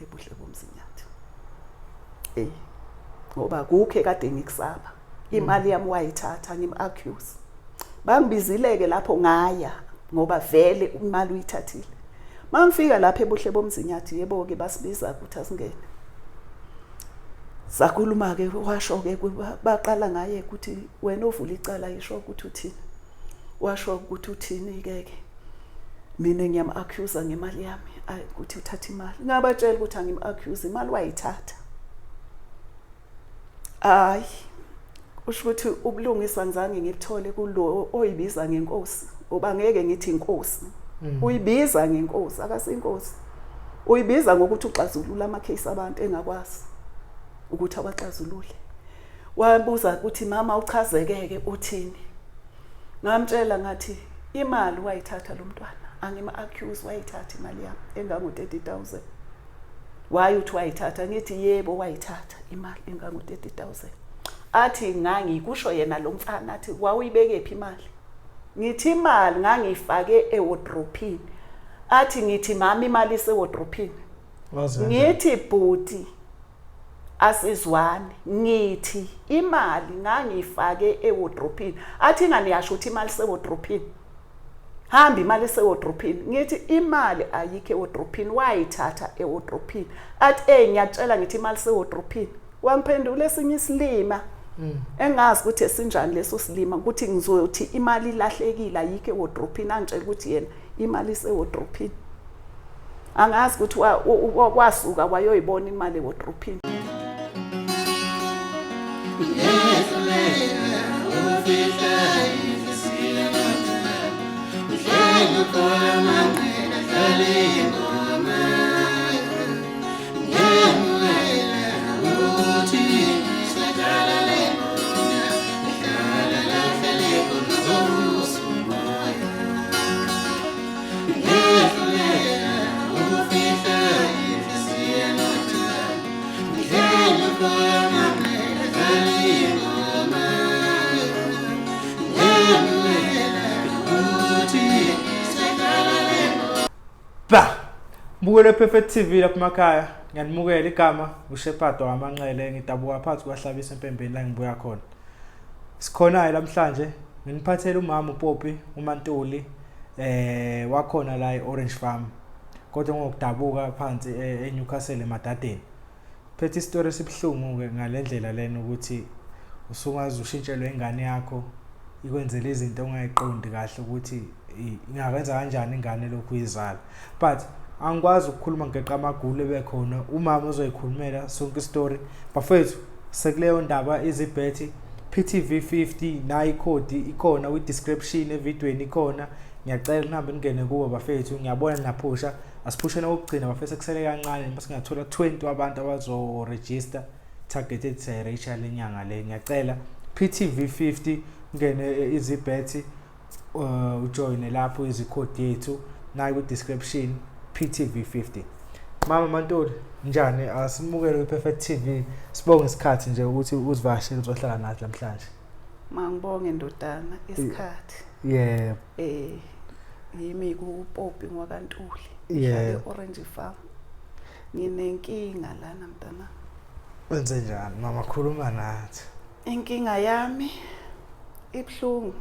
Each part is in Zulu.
ebuhle bomzinyathi. Ngoba kukhe kade ngikusaba. Imali yami wayithatha ngim-accuse. Bangibizileke lapho ngaya ngoba vele imali uyithathile. Mangifika lapha ebuhle bomzinyathi yebo ke basibiza ukuthi asingene. Sakhuluma ke washo ke baqala ngaye ukuthi wena ovula icala yisho ukuthi uthini. Washo ukuthi uthini ke mina ngiyam-accuse ngemali yami ukuthi uthatha imali. Ngabatshela ukuthi angim-accuse imali wayithatha. Usho ukuthi ubulungisa ngizange ngibithole kulo oyibiza ngenkosi. Ngoba ngeke ngithi inkosi. Uyibiza ngenkosi akasinkosi. Uyibiza ngokuthi uxazulula ama-case abantu engakwazi ukuthi abaxazulule. Wabuza ukuthi mama uchazekeke uthini. Ngamtshela ngathi imali wayithatha lo mntwana. Angima-accuse wayithatha imali yami engango 30,000. Why uthi wayithatha? Ngithi yebo wayithatha imali engango 30,000. Athi ngangikusho yena lo mfana athi wawuyibeke phi imali? Ngithi imali ngangifake ewardrobe. Athi ngithi mama imali isewardrobe. Ngithi bhuti asizwane. Ngithi imali ngangifake ewardrobe. Athi nganiyasho ukuthi imali isewardrobe. Hamba imali isewardrobe. Ngithi imali ayikho ewardrobe. Wayithatha ewardrobe. Athi ngiyatshela ngithi imali isewardrobe. Wangiphendula esinye isilima. Engazi ukuthi esinjani leso silima ukuthi ngizothi imali ilahlekile ayikho ewardrobe angitshela ukuthi yena imali isewardrobe. Angazi ukuthi wasuka wayoyibona imali ewardrobe. Mbukele Perfect TV lapha emakhaya. Ngiyanimukela igama uShepard wamanqele ngidabuka phansi kwahlabisa empembeni la ngibuya khona. Sikhona namhlanje nginiphathele umama uPoppy uMantuli wakhona la eOrange Farm. Kodwa ngokudabuka phansi eNewcastle eMadadeni. Phethe istory esibhlungu ke ngalendlela lena ukuthi usungaze ushintshelwe ingane yakho ikwenzele izinto ongayiqondi kahle ukuthi ingakwenza kanjani ingane lokhu izala. But angikwazi ukukhuluma ngeqa amagulu ebekhona umama uzoyikhulumela sonke istory bafethu sekuleyo ndaba izibhethi PTV 50 nayi icode ikhona with description evidweni ikhona ngiyacela nihambe ningene kubo bafethu ngiyabona naphusha asiphushene ukugcina bafethu kusele kancane bese ngathola 20 abantu abazo register targeted Rachel lenyanga le ngiyacela PTV 50 ngene izibhethi ujoin lapho izicode yethu nayi with description PTV 50. Mama Mantuli njani asimukele Perfect TV sibonge isikhathi nje ukuthi uzivashele uzohlala nathi namhlanje. Mangibonge ndodana isikhathi. Yeah. Yimi kuPoppy ngwaKaNtuli. Yeah. Orange Farm. Nginenkinga lana mntana. Wenze njani mama khuluma nathi. Inkinga yami ibhlungu.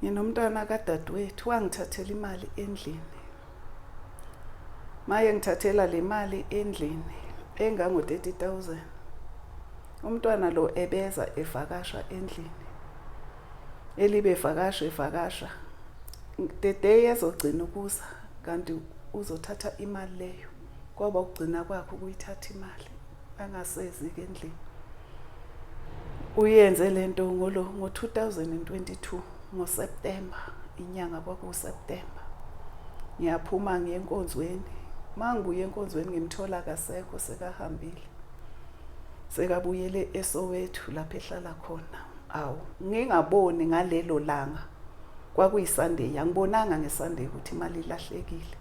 Nginomntwana kadadewethu wangithathela imali endlini. Maye ngithathela le mali endlini engango 30,000. Umntwana lo ebeza evakasha endlini. Elibe evakasha. The day ezogcina ukuza kanti uzothatha imali leyo. Ngoba ukugcina kwakhe ukuyithatha imali angasezi ke endlini. Uyenze lento ngo 2022 ngoSeptember inyanga kwakuSeptember. Ngiyaphuma ngiyenkonzweni. Mangibuye enkonzweni ngimthola kasekho sekahambile. Sekabuyele eSoweto lapha ehlala khona. Ngingaboni ngalelo langa. KwakuyiSunday angibonanga ngeSunday ukuthi imali ilahlekile.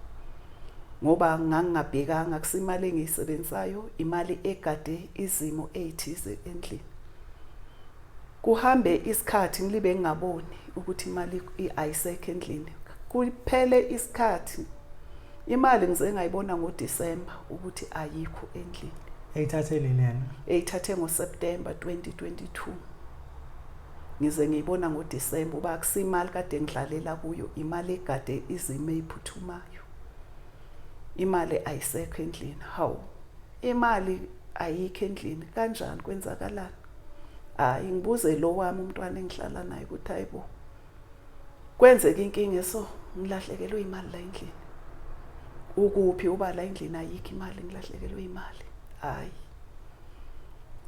Ngoba ngangingabhekanga kusimali engiyisebenzayo imali egade izimo ezithize endlini. Kuhambe isikhathi ngilibe ngingaboni ukuthi imali ayisekho endlini. Kuphele isikhathi Imali ngize ngayibona ngoDisemba ukuthi ayikho endlini. Eyithathe nini yena? Eyithathe ngoSeptember 2022. Ngize ngiyibona ngoDisemba uba akusimali kade ngidlalela kuyo, imali egade izimo eziphuthumayo. Imali ayisekho endlini. Hawu. Imali ayikho endlini. Kanjani kwenzakalani? Hayi ngibuze lo wami umntwana engihlala naye ukuthi hayibo. Kwenzeka inkinga so ngilahlekelwe imali la endlini. Ukuphi uba la endlini ayikho imali ngilahlekelwe imali.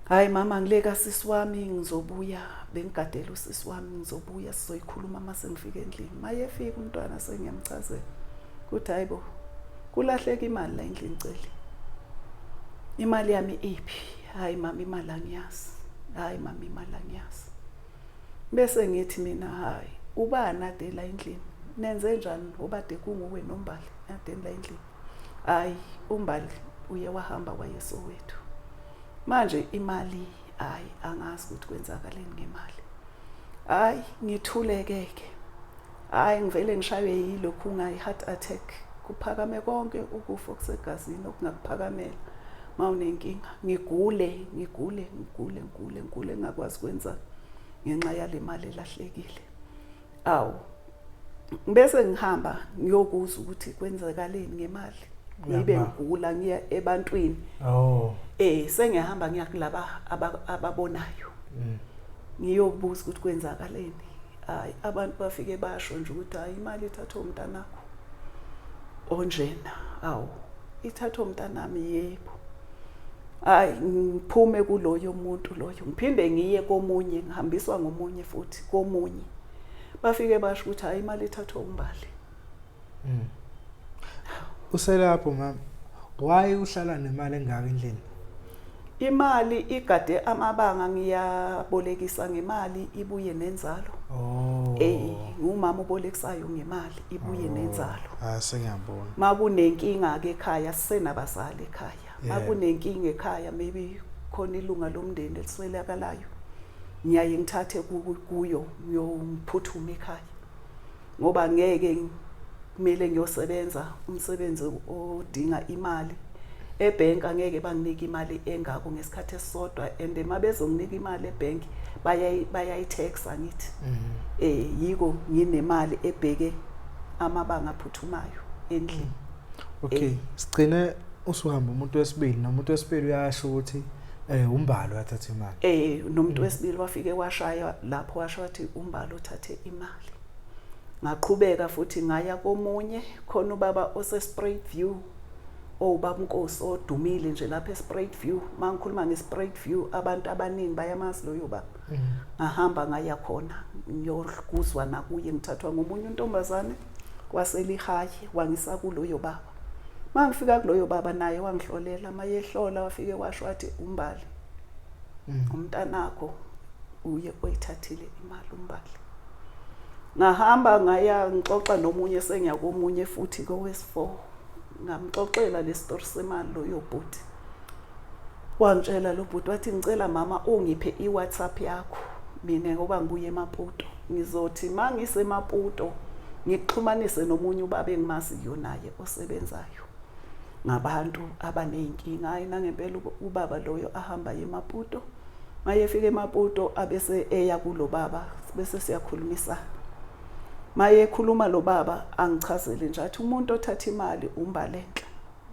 Hayi mama ngileka sisi wami ngizobuya bengigadela usisi wami ngizobuya sizoyikhuluma mase ngifike endlini. Mayefika umntwana sengiyamchazela ukuthi hayibo kulahleka imali la endlini celi. Imali yami iphi? Hayi mama imali angiyazi. Hayi mama imali angiyazi. Bese ngithi mina hayi ubani ade la endlini? Nenze njani obade kunguwe noMbali ade la endlini? Hayi uMbali uye wahamba wayeSoweto. Manje imali hayi angazi ukuthi kwenzakaleni ngemali. Hayi ngithulekeke. Hayi ngivele ngishaywe yilokhu ngayi heart attack. Kuphakame konke ukufa okusegazini okungakuphakamela. Mawunenkinga ngigule ngingakwazi kwenza ngenxa yale mali elahlekile. Awu bese ngihamba ngiyokuzwa ukuthi kwenzakaleni ngemali. Ngibe ngigula ngiya ebantwini. Sengiyahamba ngiya kulaba ababonayo. Ngiyobuza ukuthi kwenzakaleni. Hayi abantu bafike basho nje ukuthi hayi imali ithathwa umntanakho. Onjena. Awu ithathwa umntanami yebo. Hayi ngiphume kuloyo muntu loyo. Ngiphinde ngiye komunye ngihambiswa ngomunye futhi komunye. Bafike basho ukuthi hayi imali ithathwa uMbali. Uselapho mama. Why uhlala nemali engaka endlini? Imali igade amabanga ngiyabolekisa ngemali ibuye nenzalo. Ngumama ubolekisayo ngemali ibuye nenzalo. Sengiyabona. Makunenkinga ke ekhaya sisenabazali ekhaya. Makunenkinga ekhaya maybe khona ilunga lomndeni eliswelakalayo. Ngiyaye ngithathe kuyo ngiyophuthuma ekhaya. Ngoba ngeke kumele ngiyosebenza umsebenzi odinga imali. Ebhenki angeke banginike imali engako ngesikhathi esisodwa and mabezonginika imali ebhenki bayayitaxa ngithi. Yiko nginemali ebheke amabanga aphuthumayo endlini. Okay, sigcine usuhamba umuntu wesibili nomuntu wesibili uyasho ukuthi uMbali uyathatha imali. Nomuntu wesibili wafike washaya lapho washo wathi uMbali uthathe imali. Ngaqhubeka futhi ngaya komunye khona ubaba oseSpraight View obaba uNkosi odumile nje lapha eSpraight View. Mangikhuluma ngeSpraight View abantu abaningi bayamazi loyo baba. Ngahamba ngaya khona ngiyokuzwa nakuye ngithathwa ngomunye untombazane kwaSelihayi wangisa kuloyo baba. Mangifika kuloyo baba naye wangihlolela mayehlola wafike washo wathi uMbali. Umntanakho uye oyithathile imali uMbali. Ngahamba ngaya ngixoxa nomunye sengiyakomunye futhi kowes4. Ngamxoxela le story semali loyo bhuti. Wangitshela lo bhuti wathi ngicela mama ungiphe iWhatsApp yakho. Mina ngoba ngibuye eMaputo. Ngizothi mangise eMaputo ngixhumanise nomunye ubaba engimaziyo naye osebenzayo. Ngabantu abanenkinga hayi nangempela ubaba loyo ahamba eMaputo. Mayefika eMaputo abese eya kulo baba bese siyakhulumisana. Maye khuluma lo baba angichazele nje athi umuntu othatha imali uMbalenhle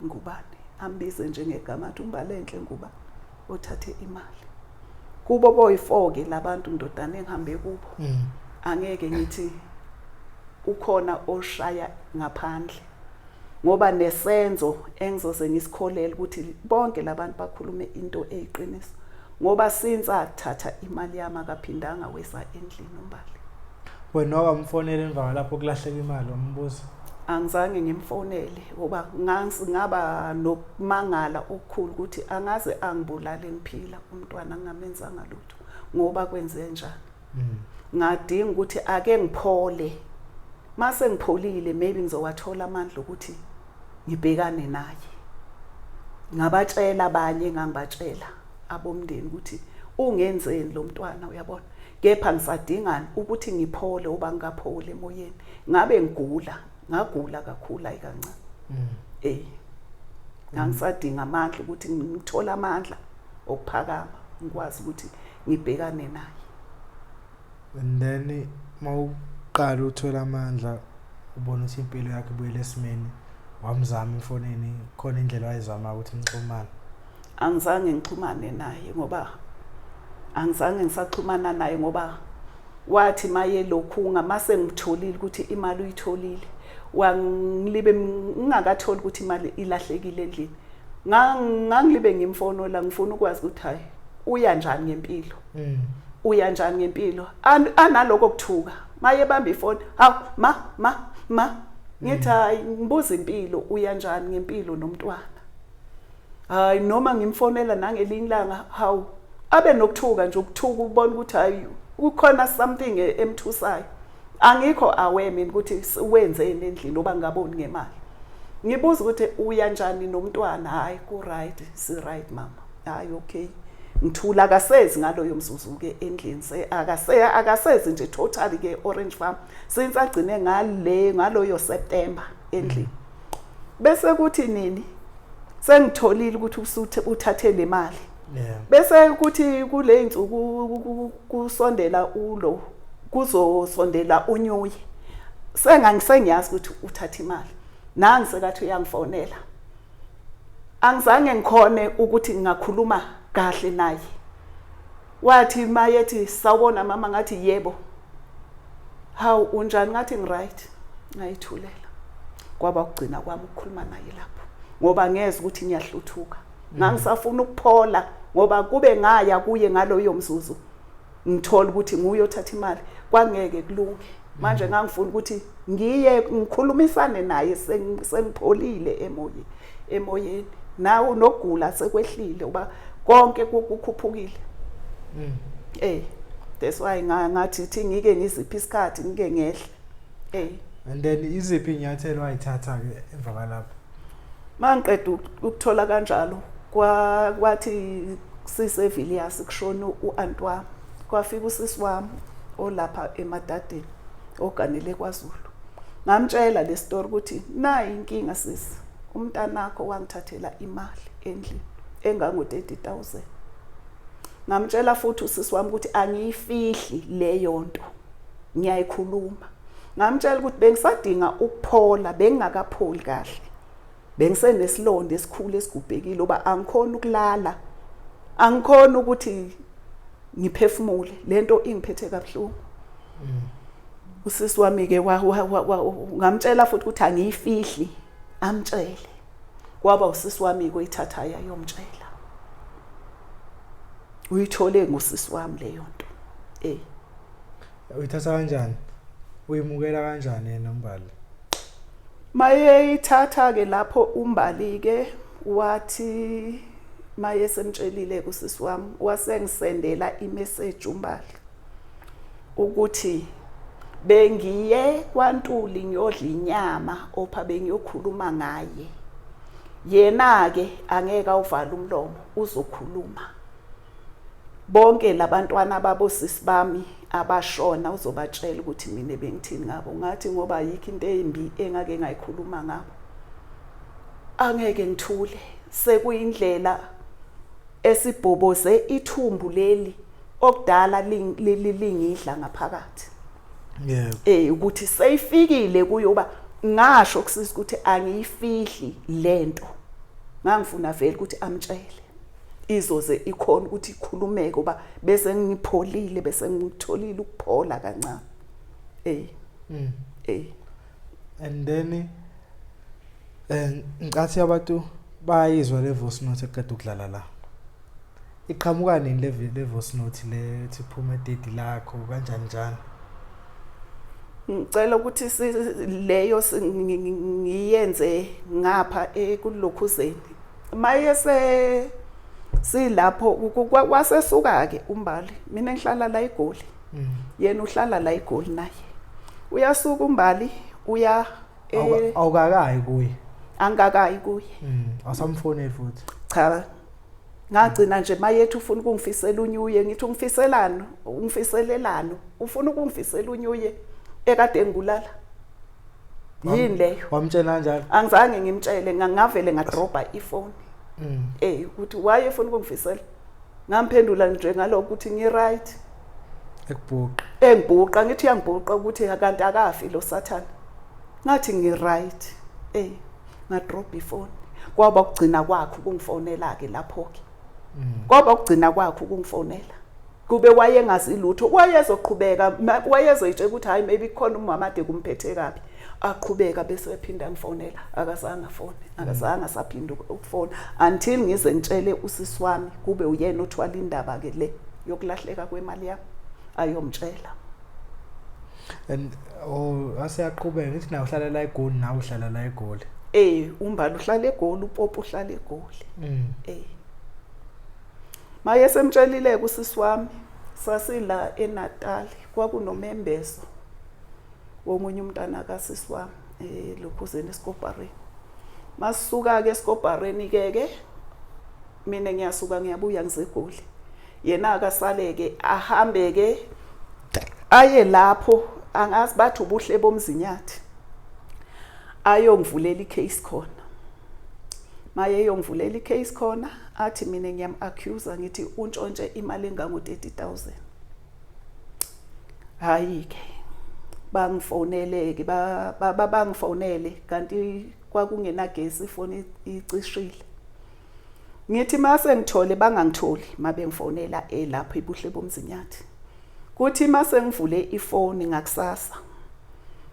ngubani ambize njengegama athi uMbalenhle nguba othathe imali kubo boyi4 ke labantu ndodana engihambe kubo angeke ngithi ukhona oshaya ngaphandle ngoba nesenzo engizoze ngisikholela ukuthi bonke labantu bakhulume into eyiqiniso ngoba since athatha imali yami akaphindanga wesa endlini uMbali. Wena wakamfonela emva lapho kulahleka imali wambuza? Angizange ngimfonele ngoba ngaba nokumangala okukhulu ukuthi angaze angibulale ngiphila umntwana ngingamenzanga lutho ngoba kwenze njani. Ngadinga ukuthi ake ngiphole. Mase ngipholile maybe ngizowathola amandla ukuthi ngibhekane naye. Ngabatshela abanye ngangibatshela abomndeni ukuthi ungenzeni lo mntwana uyabona. Kepha ngisadingana ukuthi ngiphole oba ngingaphole emoyeni. Ngabe ngagula kakhulu ayikancane. Angisadinga amandla ukuthi ngithola amandla okuphakama ngikwazi ukuthi ngibhekane naye. And then mawuqala uthola amandla ubona ukuthi impilo yakhe ibuyele esimeni wamzama efonini khona indlela wayizama ukuthi nixhumane. Angizange ngixhumane naye ngoba angizange ngisaxhumana naye ngoba wathi maye lokhu ngamase ngitholile ukuthi imali uyitholile wangilibe ngingakatholi ukuthi imali ilahlekile endlini ngangilibe ngimfonola ngifuna ukwazi ukuthi hayi uya njani ngempilo uya njani ngempilo analoko okuthuka maye bamba ifoni hawu ma ngithi hayi ngibuza impilo uya njani ngempilo nomntwana hayi noma ngimfonela nangelinye langa hawu abe nokuthuka nje ukuthuka ubona ukuthi hayi ukhona something emthusayo angikho aware mina ukuthi wenzeni endlini oba ngaboni ngemali ngibuza ukuthi uya njani nomntwana hayi ku right si right mama hayi okay ngithula akasezi ngaloyo mzuzu ke endlini akasezi nje totally ke Orange Farm since agcine ngaloyo September endlini bese kuthi nini sengitholile ukuthi uthathe le mali bese kuthi kule insuku kusondela kuzosondela unyuye sengiyazi ukuthi uthatha imali nangi sekathi uyangifonela angizange ngikhone ukuthi ngingakhuluma kahle naye wathi mayethi sawubona mama ngathi yebo hawu unjani ngathi ngiright ngayithulela kwaba ukugcina kwami ukukhuluma naye lapho ngoba ngeze ukuthi ngiyahluthuka ngangisafuna ukuphola ngoba kube ngaya kuye ngaloyo mzuzu ngithola ukuthi nguye othatha imali kwangeke kulunge manje ngangifuna ukuthi ngiye ngikhulumisane naye sengipholile emoyeni nawo nokugula sekwehlile uba konke kukhuphukile that's why ngathi ngike ngiziphi isikhathi ngike ngehle and then iziphi inyathelo wayithatha ke emva kwalapho mangiqeda ukuthola kanjalo kwathi sisevilias kushona uAnti wami kwafika usisi wami olapha eMadadeni oganele kwaZulu ngamtshela le story ukuthi nayi inkinga sisi umntanakho wangithathela imali endlini engango 30,000 ngamtshela futhi usisi wami ukuthi angiyifihli leyo nto ngiyayikhuluma ngamtshela ukuthi bengisadinga ukuphola bengingakapholi kahle bengisenesilonde esikhulu esigubhekile oba angikhona ukulala angikhona ukuthi ngiphefumule lento ingiphethe kabuhlungu usisi wami ke ngamtshela futhi ukuthi angiyifihli amtshele kwaba usisi wami koyithatha yayomtshela uyithole ngusisi wami leyo nto uyithatha kanjani uyimukela kanjani yena uMbali maye ithatha ke lapho uMbali ke wathi maye semtshelile kusisi wami wasengisendela imessage uMbali ukuthi bengiye kwaNtuli ngiyodla inyama opha bengiyokhuluma ngaye yena ke angeke awuvala umlomo uzokhuluma bonke labantwana babosisi bami abashona uzobatshela ukuthi mina bengithini ngabo ngathi ngoba ayikho into embi engake ngayikhuluma ngabo angeke ngithule sekuyindlela esibhoboze ithumbu leli okudala lingidla ngaphakathi ukuthi seyifikile kuyoba ngasho kusisi ukuthi angiyifihli lento ngangifuna vele ukuthi amtshele izoze ikhona ukuthi ikhulumeke oba bese ngipholile bese ngitholile ukuphola kancane and then ngicathi abantu bayizwa le voice note eqeda ukudlala la iqhamuka nini le voice note le ethi phuma ededi lakho kanjani njani ngicela ukuthi leyo ngiyenze ngapha kulokhuzeni mayese silapho kwasesuka ke uMbali mina ngihlala la eGoli yena uhlala la eGoli naye uyasuka uMbali uya awukakayi kuye angakayi kuye asamfonele futhi cha ngagcina nje mayethu ufuna ukungifisela unyuye ngithi ungifiselana ungifiselelano ufuna ukungifisela unyuye ekade ngulala yini leyo wamtshela kanjalo angizange ngimtshele ngavele ngadroba ifoni ukuthi why efuna ukungifisela ngamphendula nje ngalokho ukuthi ngi-right engibhuqa ngithi yangibhuqa ukuthi akanti akafi lo sathana ngathi ngi-right ngadroba ifoni kwaba ukugcina kwakhe ukungifonela-ke lapho-ke kwaba ukugcina kwakhe ukungifonela kube wayengazi lutho wayezoqhubeka wayezoyitshela ukuthi hayi maybe khona umamade kumphethe kabi aqhubeka bese ephinda ngifonela akazange saphinda ukufona until ngize ngitshele usisi wami kube uyena othwala indaba ke le yokulahleka kwemali yami ayomtshela and aseyaqhubeka ngithi nawe uhlala la eGoli nawe uhlala la eGoli umbali uhlala eGoli uPopo uhlala eGoli maye semtshelile usisi wami sasila eNatal kwakunomembezo womunye umntana kasisi wami lokhuzeni eSkopari masuka ke eSkopari ke mina ngiyasuka ngiyabuya ngizeGoli yena akasaleke ahambe ke aye lapho angazi bathi ubuhle bomzinyathi ayongivulela icase khona maye yongivulela icase khona athi mina ngiyam-accuse ngithi untshontshe imali engango 30,000 hayi ke bangifonele bangifonele kanti kwakungenagesi ifoni icishile ngithi mase ngithole bangangitholi mabe ngifonela lapho ebuhle bomzinyathi kuthi mase ngivule ifoni ngakusasa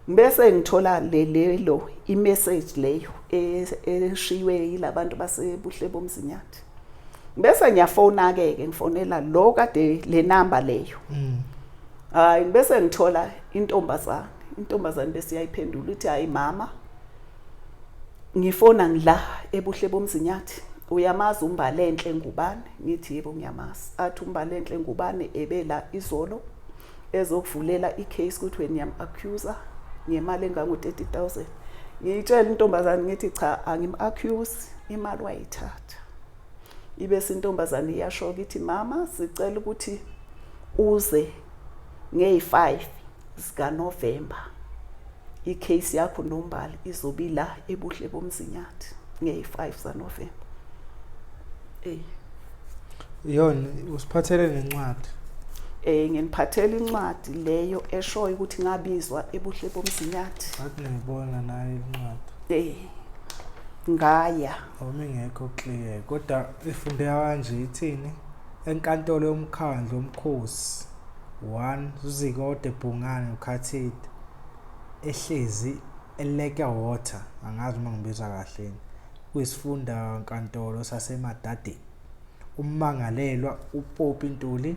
bese ngithola lelo imessage leyo eshiwe yilabantu basebuhle bomzinyathi bese ngiyafona ke ngifonela lo kade le number leyo hayi bese ngithola intombazane bese yayiphendula uthi hayi mama ngifona ngila ebuhle bomzinyathi uyamazi umbalenhle ngubani ngithi yebo ngiyamazi athi umbalenhle ngubani ebela izolo ezokuvulela icase ukuthi wena ngiyam-accuse ngemali engango 30,000 ngiyitshela intombazane ngithi cha angim-accuse imali wayithatha ibese intombazane iyasho ukuthi mama sicela ukuthi uze nge-5 zikaNovember icase yakho nombali izobila ebuhle bomzinyathi nge-5 zaNovember yona usiphathele nencwadi nginiphathela incwadi leyo eshoyo ukuthi ngabizwa ebuhle bomzinyathi athi ngibona nayo incwadi ngaya awumingekho clear kodwa ifundeka kanje ithini enkantolo yomkhandlu omkhosi 1 Zikode Bhungane uKhathide ehlezi eLeka Water angazi uma ngibiza kahle kwisifunda nkantolo saseMadadeni ummangalelwa uPopi Ntuli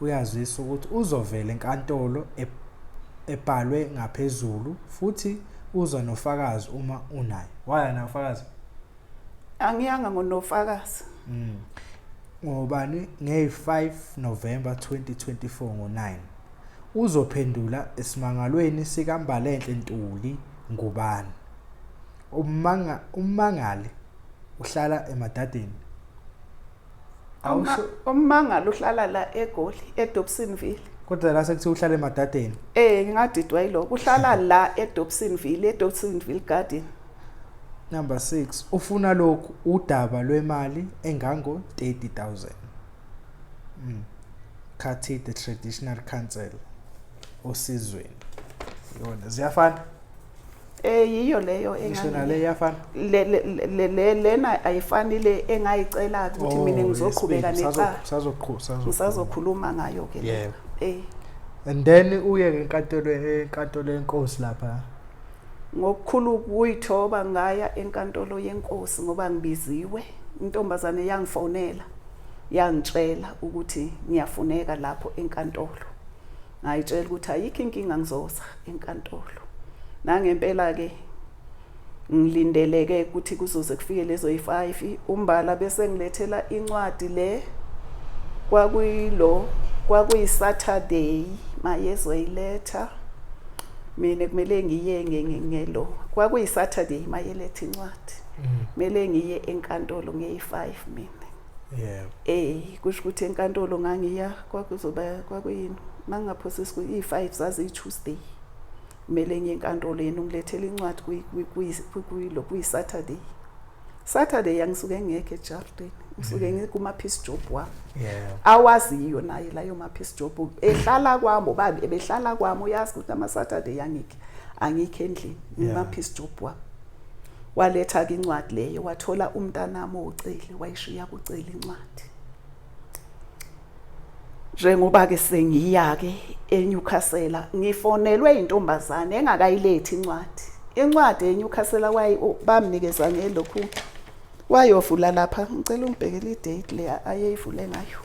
uyazisa ukuthi uzovela enkantolo ebhalwe ngaphezulu futhi uza nofakazi uma unayo waya nofakazi angiyanga ngonofakazi ngobani nge-5 November 2024 ngo-9 uzophendula esimangalweni sikaMbalenhle Ntuli ngubani ummangali uhlala eMadadeni ummangali uhlala la eGoli eDobsonville kodwa la sekuthi uhlala eMadadeni ngingadidwa yiloko uhlala la eDobsonville Garden Number 6 ufuna lokhu udaba lwemali engango 30,000 Khathide Traditional Council osizweni yona ziyafana yiyo leyo engane le yafana lena ayifanile engayicela ukuthi mina ngizoqhubeka necala sazokhuluma ngayo ke yebo and then uye enkantolo yenkosi lapha ngokukhulu ukuyithoba ngaya enkantolo yenkosi ngoba ngibiziwe intombazane yangifonela yangitshela ukuthi ngiyafuneka lapho enkantolo ngayitshela ukuthi ayikho inkinga ngizoza enkantolo nangempela ke ngilindeleke ukuthi kuzoze kufike lezo yi5 umbala bese ngilethela incwadi le kwakuyi-Saturday mayezoyiletha mina kumele ngiye ngelo kwakuyi-Saturday mayeletha incwadi kumele ngiye enkantolo nge-5 mina kusho ukuthi enkantolo ngangiya kwakuzoba kwakuyini mangaphosisi i5 zazi Tuesday kumele ngiye enkantoreni ungilethele incwadi kuyi-Saturday. Saturday yangisuke ngekho eJardini. Ngisuke ngikuma piece job wami. Awaziyo naye layo ma piece job. Ehlala kwami obabi ebehlala kwami uyazi ukuthi ama Saturday yangikho. Angikho endlini ngima piece job wami. Waletha ke incwadi leyo wathola umntanami ocele wayishiya kucela incwadi. Njengoba ke sengiya ke eNewcastle ngifonelwe intombazane engakayilethi incwadi. Incwadi eNewcastle bamnikeza ngelokhu wayovula lapha ngicela ungibhekele idate le ayeyivule ngayo.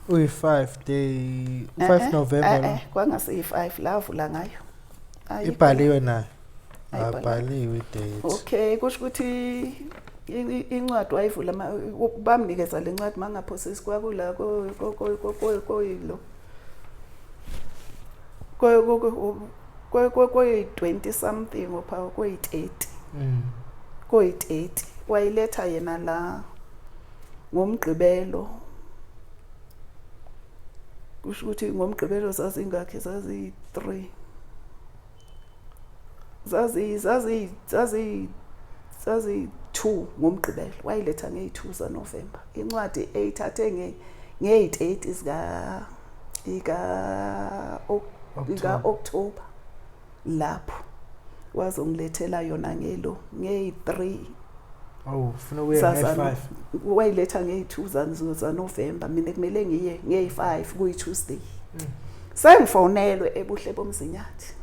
Uyi5 day 5 November. Kwangase i5 la avula ngayo. Ibhaliwe nayo. Abhaliwe date. Okay kusho ukuthi incwadi wayivula bamnikeza lencwadi mangaphosisi kwakula koyilo koyi 20 something opha koyi 30 koyi 30 wayiletha yena la ngomgqibelo kusho ukuthi ngomgqibelo zazingakhe zazi 3 zazi 2 ngomgqibelo wayiletha nge2 za November incwadi eyithathe nge8 ika October lapho wazongilethela yona ngelo nge3 ufuna uya nge5 wayiletha nge2 za November mina kumele ngiye nge5 kuyi Tuesday sengifonelwe ebuhle bomzinyathi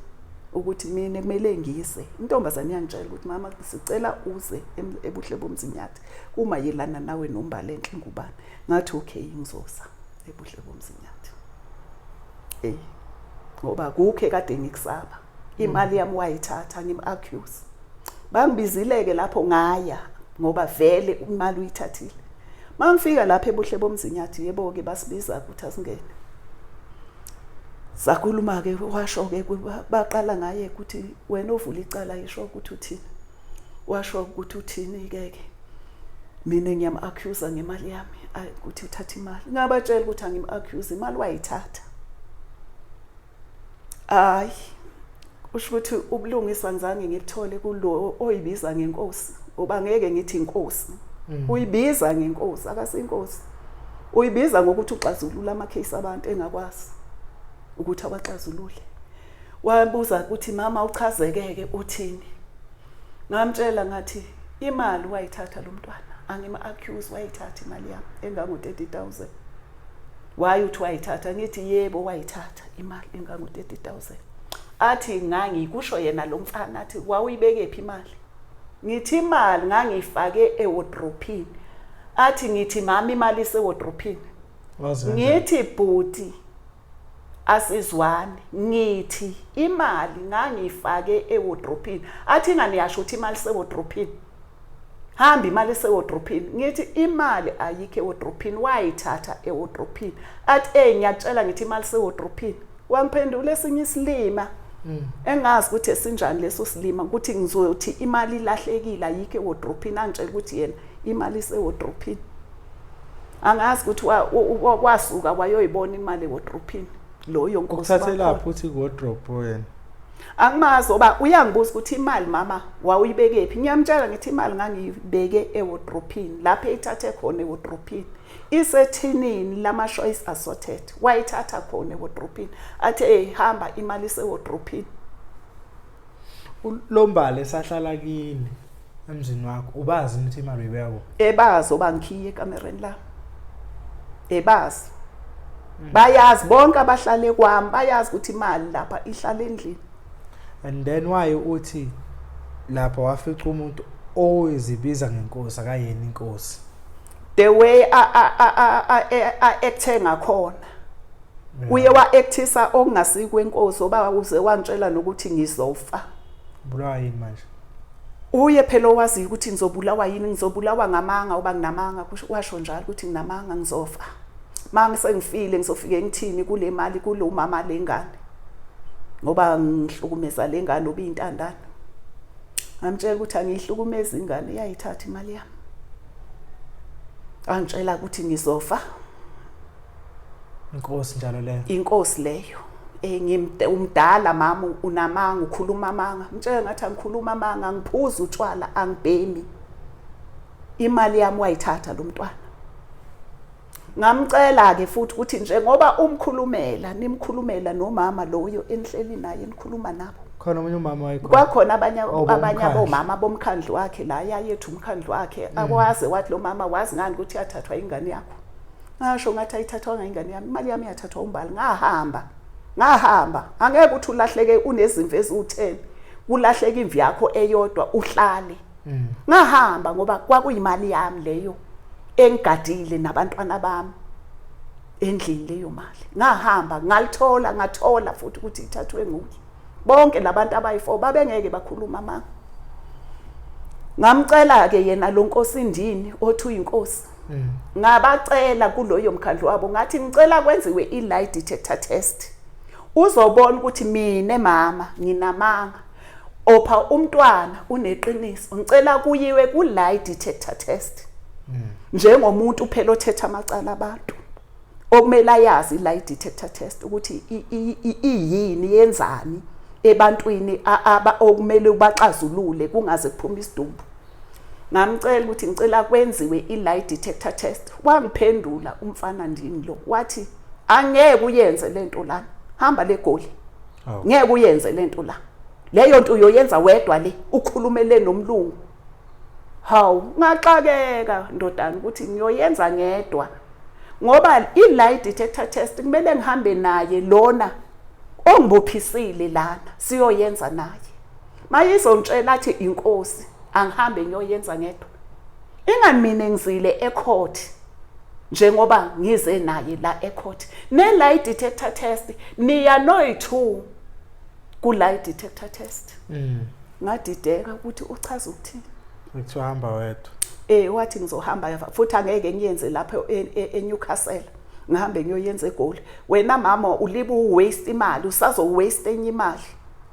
ukuthi mina kumele ngiyise intombazane yangitshela ukuthi mama sicela uze ebuhle bomzinyathi uma yelana nawe nombala enhle ngubani ngathi okay ngizoza ebuhle bomzinyathi ngoba kukhe kade ngikusaba imali yami wayithatha ngim-accuse bangibizileke lapho ngaya ngoba vele imali uyithathile mangifika lapha ebuhle bomzinyathi yebo ke basibiza ukuthi asingene sakhuluma ke washo ke baqala ngaye ukuthi wena ovula icala yisho ukuthi uthini washo ukuthi uthini ke mina ngiyam-accuse ngemali yami ukuthi uthatha imali ngabatshela ukuthi angim-accuse imali wayithatha hayi usho ukuthi ubulungisa ngizange ngikuthole kulo oyibiza ngenkosi oba ngeke ngithi inkosi uyibiza ngenkosi akasinkosi uyibiza ngokuthi uxazulula ama-case abantu engakwazi ukuthi abaxazulule wabuza ukuthi mama uchazekeke uthini ngamtshela ngathi imali wayithatha lo mntwana angima-accuse wayithatha imali yami engango-30,000 waye uthi wayithatha ngithi yebo wayithatha imali engango-30,000 athi ngangikusho yena lo mfana athi wawuyibekephi imali ngithi imali ngangiyifake ewardrobe athi ngithi mama imali isewardrobe ngithi bhuti asizwane ngithi imali ngangiyifake ewardrobe athi ngani yasho ukuthi imali sewardrobe hamba imali esewardrobe ngithi imali ayikho ewardrobe wayithatha ewardrobe athi ngiyatshela ngithi imali sewardrobe wamphendula esinye isilima engazi ukuthi esinjani leso silima ukuthi ngizothi imali ilahlekile ayikho ewardrobe angitshela ukuthi yena imali isewardrobe angazi ukuthi wasuka wayoyibona imali ewardrobe loyo nkosi ukuthathela lapho uthi wardrobe wena angimazi oba uyangibuza ukuthi imali mama wawuyibekephi ngiyamtshela ngithi imali ngangiyibeke ewardrobe lapho ethathe khona ewardrobe isethinini lama choice assorted wayithatha khona ewardrobe athi hamba imali isewardrobe ulombala esahlala kini emzini wakho ubazi ukuthi imali uyibeka ebazi obangikhiye ekamereni la ebazi bayazi bonke abahlale kwami bayazi ukuthi imali lapha ihlala endlini and then why uthi lapha wafica umuntu oyizibiza ngenkosi akayena inkosi the way acte ngakhona uye wa-actisa okungasikwenkosi oba uze wantshela nokuthi ngizofa bulawa yini manje uye phela owazi ukuthi ngizobulawa yini ngizobulawa ngamanga oba nginamanga washo njalo ukuthi nginamanga ngizofa manje sengifile ngizofike ngithini kule mali kulo mama lengane ngoba ngihlukumeza lengane obiyintandana ngamtshela ukuthi angihlukumeza ingane iyayithatha imali yami angitshela ukuthi ngizofa inkosi njalo leyo inkosi leyo umdala mama unamanga ukhuluma amanga mtshela ngathi angikhuluma amanga ngiphuza utshwala angibhemi imali yami wayithatha lo mntwana ngamcela ke futhi ukuthi njengoba nimkhulumela nomama loyo enihleli naye nikhuluma nabo khona umunye umama wayikhona kwakhona abanye abomama bomkhandlu wakhe la yayethu umkhandlu wakhe akwazi wathi lo mama wazi ngani ukuthi yathathwa ingane yakho ngasho ngathi ayithathwa ingane yami imali yami yathathwa umbali ngahamba angeke uthi ulahleke unezimvu ezi10 kulahleka imvu yakho eyodwa uhlale ngahamba ngoba kwakuyimali yami leyo engigadile nabantwana bami endlini leyo mali ngahamba ngathola futhi ukuthi ithathwe nguye bonke labantu abayi4 babengeke bakhuluma amanga ngamcela ke yena lo Nkosi Ndini othi uyinkosi ngabacela kuloyo mkhandlu wabo ngathi ngicela kwenziwe i-lie detector test uzobona ukuthi mina mama nginamanga opha umntwana uneqiniso ngicela kuyiwe ku-lie detector test njengomuntu phela othetha amacala abantu okumele ayazi i-lie detector test ukuthi iyini yenzani ebantwini okumele ubaxazulule kungaze kuphume isidumbu ngamcela ukuthi ngicela kwenziwe i-lie detector test wangiphendula umfana Ndini lo wathi angeke uyenze lento lana hamba leGoli ngeke uyenze lento la leyo nto uyoyenza wedwa le ukhulumele nomlungu hawu ngaxakeka ndodana ukuthi ngiyoyenza ngedwa ngoba i-lie detector test kumele ngihambe naye lona ongibophisile lana siyoyenza naye mayizongitshela athi inkosi angihambe ngiyoyenza ngedwa ingani mina ngizile ecourt njengoba ngize naye la ecourt ne-lie detector test niya noyi2 ku-lie detector test ngadideka ukuthi uchaza ukuthini uthi uhamba wedwa wathi ngizohamba futhi angeke ngiyenze lapha eNewcastle ngihambe ngiyoyenza eGoli wena mama ulibu waste imali usazo waste enye imali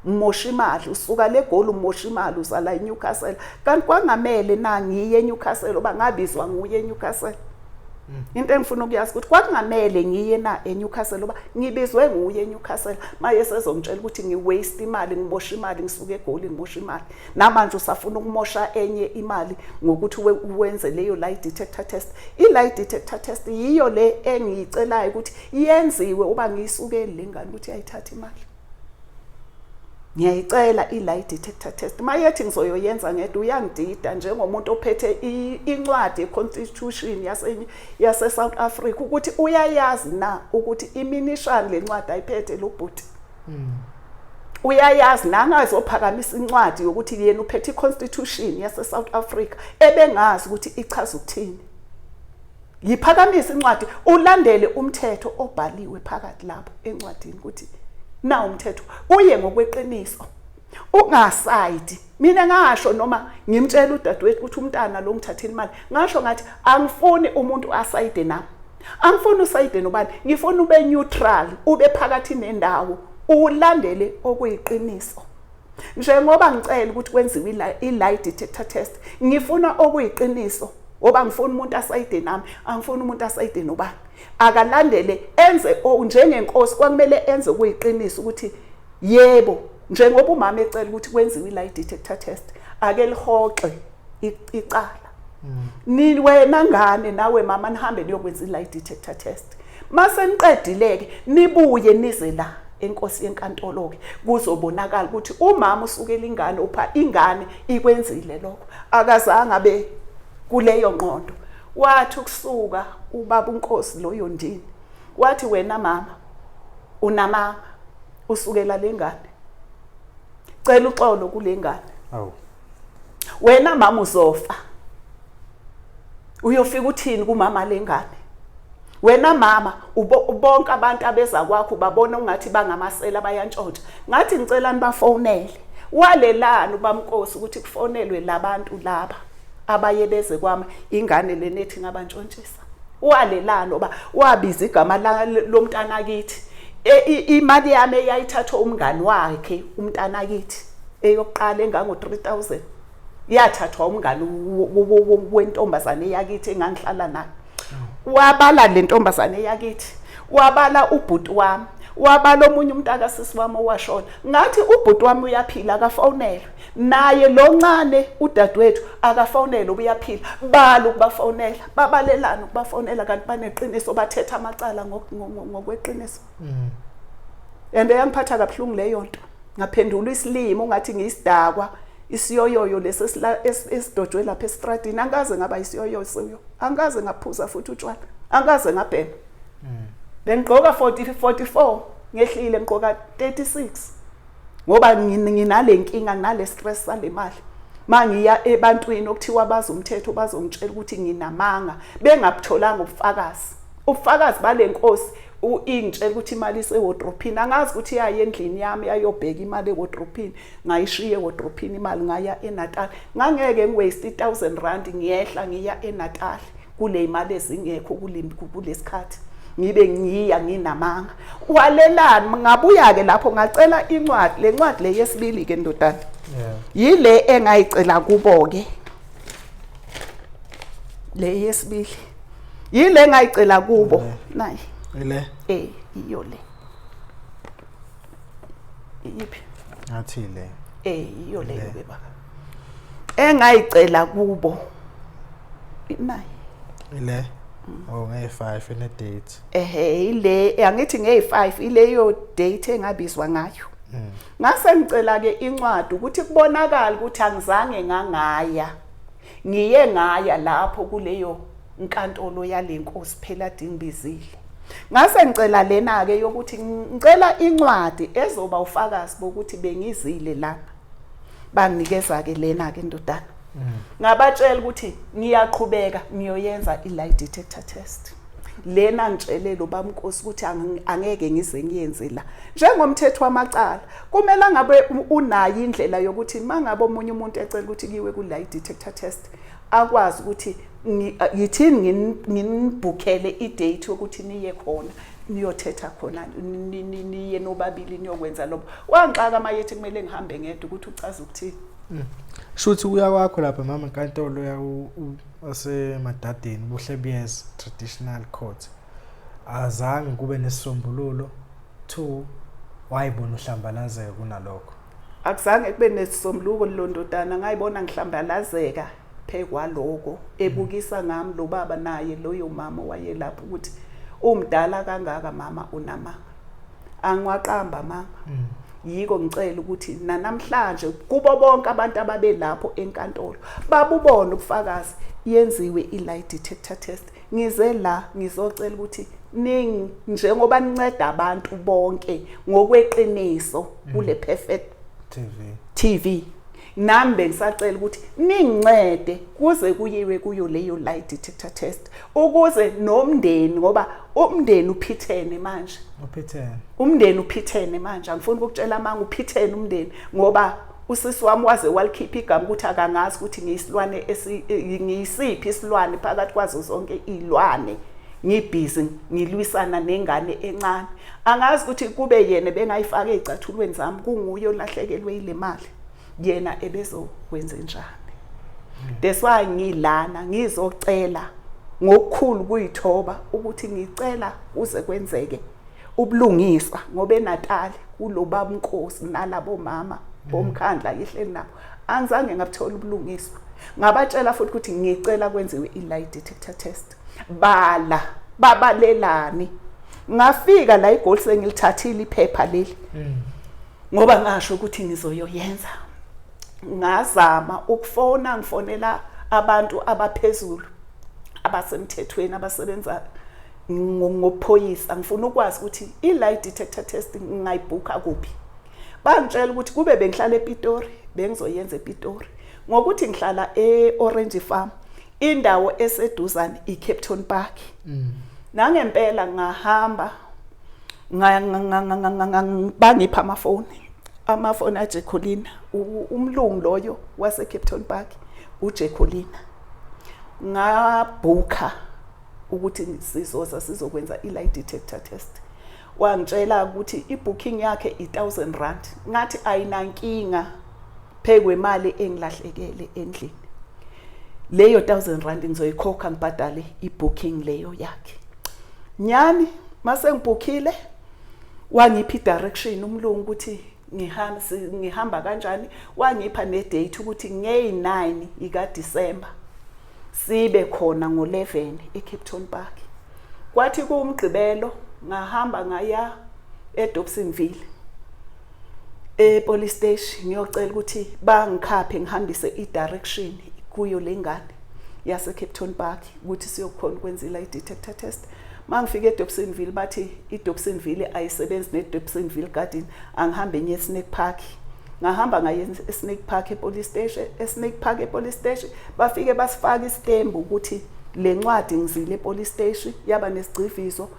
umosha imali usuka leGoli umosha imali uzala eNewcastle kanti kwangamele na ngiye eNewcastle oba ngabizwa nguye eNewcastle into engifuna ukuyazi ukuthi kwakungamele ngiye na eNewcastle oba ngibizwe nguye eNewcastle maye sezongitshela ukuthi ngiwaste imali ngibosha imali ngisuka eGoli ngibosha imali namanje usafuna ukumosha enye imali ngokuthi uwenze leyo lie detector test i-lie detector test yiyo le engiyicelayo ukuthi yenziwe uba ngiyisukeli lengane ukuthi ayithatha imali ngiyayicela i-lie detector test mayethi ngizoyoyenza ngedwa uyangidida njengomuntu ophethe incwadi ye-constitution yase South Africa ukuthi uyayazi na ukuthi iminishani lencwadi ayiphethe lo bhuti uyayazi nangazophakamisa incwadi yokuthi yena uphethe i-constitution yase South Africa ebengazi ukuthi ichaza ukuthini yiphakamisa incwadi ulandele umthetho obhaliwe phakathi lapho encwadini ukuthi na umthetho uye ngokweqiniso ungasayidi mina ngasho noma ngimtshela udadewethu ukuthi umntana lo ngithathini imali ngasho ngathi angifuni umuntu asayide nami angifuni usayide nobani ngifuna ube neutral ube phakathi nendawo ulandele okuyiqiniso njengoba ngicela ukuthi kwenziwe i-lie detector test ngifuna okuyiqiniso oba ngifuna umuntu asayide nami angifuni umuntu asayide nobani akalandele enze njengenkosi kwakumele enze kuyiqiniso ukuthi yebo njengoba umama ecela ukuthi kwenziwe i-lie detector test ake lihoxe icala ni wena ngane nawe mama nihambe niyokwenza i-lie detector test mase niqedileke nibuye nize la enkosi yenkantolo ke kuzobonakala ukuthi umama usukela ingane upha ingane ikwenzile lokho akazange abe kuleyo ngqondo wathi ukusuka ubaba uNkosi loyo Ndini wathi wena mama unamanga usukela lengane cela uxolo kulengane wena mama uzofa uyofika uthini kumama lengane wena mama bonke abantu abeza kwakho babona ungathi bangamasela bayantshontsha ngathi ngicela nibafonele walelana ubamnkosi ukuthi kufonelwe labantu laba abayebeze kwami ingane lenethi ngabantshontshisa walelana oba wabiza igama lomntana kithi imali yami eyayithathwa umngani wakhe umntana kithi eyokuqala engango 3000 yathathwa umngani wentombazane yakithi engangihlala nayo wabala le ntombazane yakithi wabala ubhuti wami wabala omunye umuntu akasisi wami owashona ngathi ubhuti wami uyaphila akafonelwe naye lo ncane udadewethu akafonelwe uyaphila bala ukubafonela babalelana ukubafonela kanti baneqiniso bathetha amacala ngokweqiniso and yangiphatha kabuhlungu leyo nto ngaphendula isilimo ngathi ngiyisidakwa isiyoyoyo lesidojwe lapha estradini angaze ngaba isiyoyoyo siyo angaze ngaphuza futhi utshwala angaze ngabhema bengqoka 44 ngehlile ngqoka 36 ngoba nginale nkinga nginale stress sale mali mangiya ebantwini okuthiwa bazomthetho bazongitshela ukuthi nginamanga bengabutholanga ubufakazi balenkosi ingitshela ukuthi imali isewardrophini angazi ukuthi yaye endlini yami ayobheka imali ewardrophini ngayishiye ewardrophini imali ngaya eNatal ngangeke ngiwaste 1000 rand ngiyehla ngiya eNatal kule imali ezingekho kulesikhathi ngibe nginamanga walelani ngabuya ke lapho ngacela incwadi le ncwadi le yesibili ke ndodana yile engayicela kubo ke le yesibili yile engayicela kubo nayi ile iyo le iphi ngathi le iyo le beba engayicela kubo nayi ile nge5 ine date ile angithi nge5 ileyo date engabizwa ngayo ngase ngicela ke incwadi ukuthi kubonakala ukuthi angizange ngangaya ngiye ngaya lapho kuleyo inkantolo yalenkosi phela Dingbizile ngase ngicela lena ke yokuthi ngicela incwadi ezoba ufakazi bokuthi bengizile lapha banginikeza ke lena ke ndodana ngabatshela ukuthi ngiyaqhubeka ngiyoyenza i-lie detector test lena ngitshele lo bamnkosi ukuthi angeke ngize ngiyenze la njengomthetho wamacala kumele ngabe unayo indlela yokuthi mangabe omunye umuntu ecela ukuthi kiwe ku-lie detector test akwazi ukuthi yithini nginibhukele i-date yokuthi niye khona niyothetha khona niye nobabili niyokwenza lobo wangixaka mayethi kumele ngihambe ngedwa ukuthi uchaza ukuthini shuthi uya kwakho lapha mama enkantolo yasemadadeni buhlebiyeza traditional court azange kube nesisombululo 2 wayibona uhlambalazeka kunalokho akuzange kube nesisombululo londodana ngayibona ngihlambalazeka phekwaloko ebukisa ngami lo baba naye loyo mama wayelapha ukuthi umdala kangaka mama unama angiwaqamba mama yiko ngicela ukuthi namhlanje kubo bonke abantu ababelapho enkantolo babubona ubufakazi yenziwe i-lie detector test ngize la ngizocela ukuthi njengoba ninceda abantu bonke ngokweqiniso kule Perfect TV nami bengisacela ukuthi ningincede kuze kuyiwe kuyo leyo lie detector test ukuze nomndeni ngoba umndeni uphithene manje umndeni uphithene manje angifuni ukutshela manga uphithene umndeni ngoba usisi wami waze walikhipha igama ukuthi akangazi ukuthi ngiyisilwane ngiyisiphi isilwane phakathi kwazo zonke izilwane ngibhizi ngilwisana nengane encane angazi ukuthi kube yena bengayifaka ezicathulweni zami kunguye olahlekelwe ile mali yena ebezokwenza njani that's why ngilana ngizocela ngokukhulu kuyithoba ukuthi ngicela uze kwenzeke ubulungiswa ngoba eNatal kuloba umnkosi nalabo mama bomkhandla yihleli nabo angizange ngabuthola ubulungiswa ngabatshela futhi ukuthi ngicela kwenziwe i-lie detector test babalelani ngafika la iGold sengilithathile iphepha leli ngoba ngasho ukuthi ngizoyoyenza ngazama ukufona ngifonela abantu abaphezulu abasemthethweni abasebenza ngophoyisa ngifuna ukwazi ukuthi i-lie detector test ngayibhuka kuphi bangitshela ukuthi kube bengihlala ePitori bengizoyenza ePitori ngokuthi ngihlala eOrange Farm indawo eseduzane iCapton Park nangempela ngahamba bangipha amafoni aJecolina umlungu loyo waseCapton Park uJecolina ngabhuka ukuthi sizokwenza i-lie detector test wangitshela ukuthi ibooking yakhe 1000 rand ngathi ayinankinga phekwemali engilahlekele endlini leyo 1000 rand ngizoyikhokha ngibhadale ibooking leyo yakhe nyani mase ngibukile wangipha direction umlungu ukuthi ngihamba kanjani, wangipha ne date ukuthi ngey9 ika December sibe khona ngo11 eCapton Park. Kwathi kuumgqibelo ngahamba ngaya eDobsonville police station ngiyocela ukuthi bangikhaphe ngihambise i-direction kuyo lengane yase Capton Park ukuthi siyokhona ukwenza i-detector test. Mangifike eDobsonville bathi iDobsonville ayisebenzi neDobsonville Garden, angihambe ngiye eSnake Park. Ngahamba ngaye eSnake Park epolice station, eSnake Park epolice station bafike basifaka istembu ukuthi lencwadi ngizile epolice station yaba nesigcivizo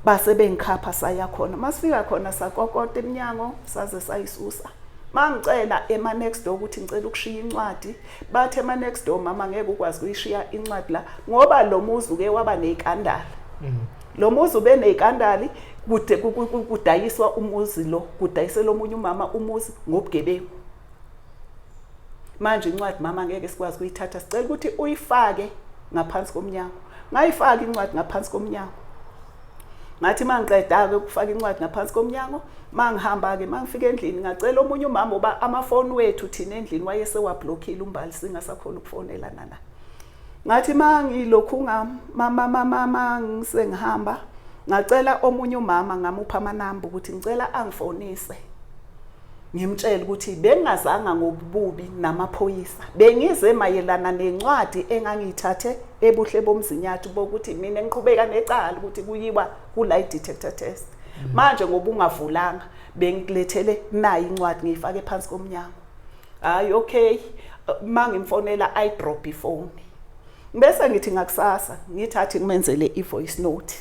base bengikhapha saya khona. Masifika khona sakokota eminyango saze sayisusa. Mangicela ema next door ukuthi ngicela ukushiya incwadi, bathe ema next door mama ngeke ukwazi ukuyishiya incwadi la ngoba lo muzi uke waba nezikandali. Lo muzi ube nezikandali kude kudayiswa umuzi lo, kudayisela omunye umama umuzi ngobugebengu. Manje incwadi mama ngeke sikwazi ukuyithatha, sicela ukuthi uyifake ngaphansi komnyango. Ngayifaka incwadi ngaphansi komnyango. Ngathi mangiqeda ke ukufaka incwadi ngaphansi komnyango, mangihamba ke mangifika endlini ngacela omunye umama oba amafoni wethu thina endlini wayese wablockile umbali singasakhona ukufonela nana. Ngathi mangilokhu mama ngisengihamba ngacela omunye umama ngamupha amanamba ukuthi ngicela angifonise. Ngimtshela ukuthi bengazanga ngobubi namaphoyisa, bengize mayelana nencwadi engangiyithathe ebuhle bomzinyathi bokuthi mina ngiqhubeka necala ukuthi kuyiwa ku lie detector test. Manje ngoba ungavulanga bengikulethele nayi incwadi ngiyifake phansi komnyango. Hayi okay, mangimfonela I drop ifone. Bese ngithi ngakusasa ngithathi ngimenzele ivoice note.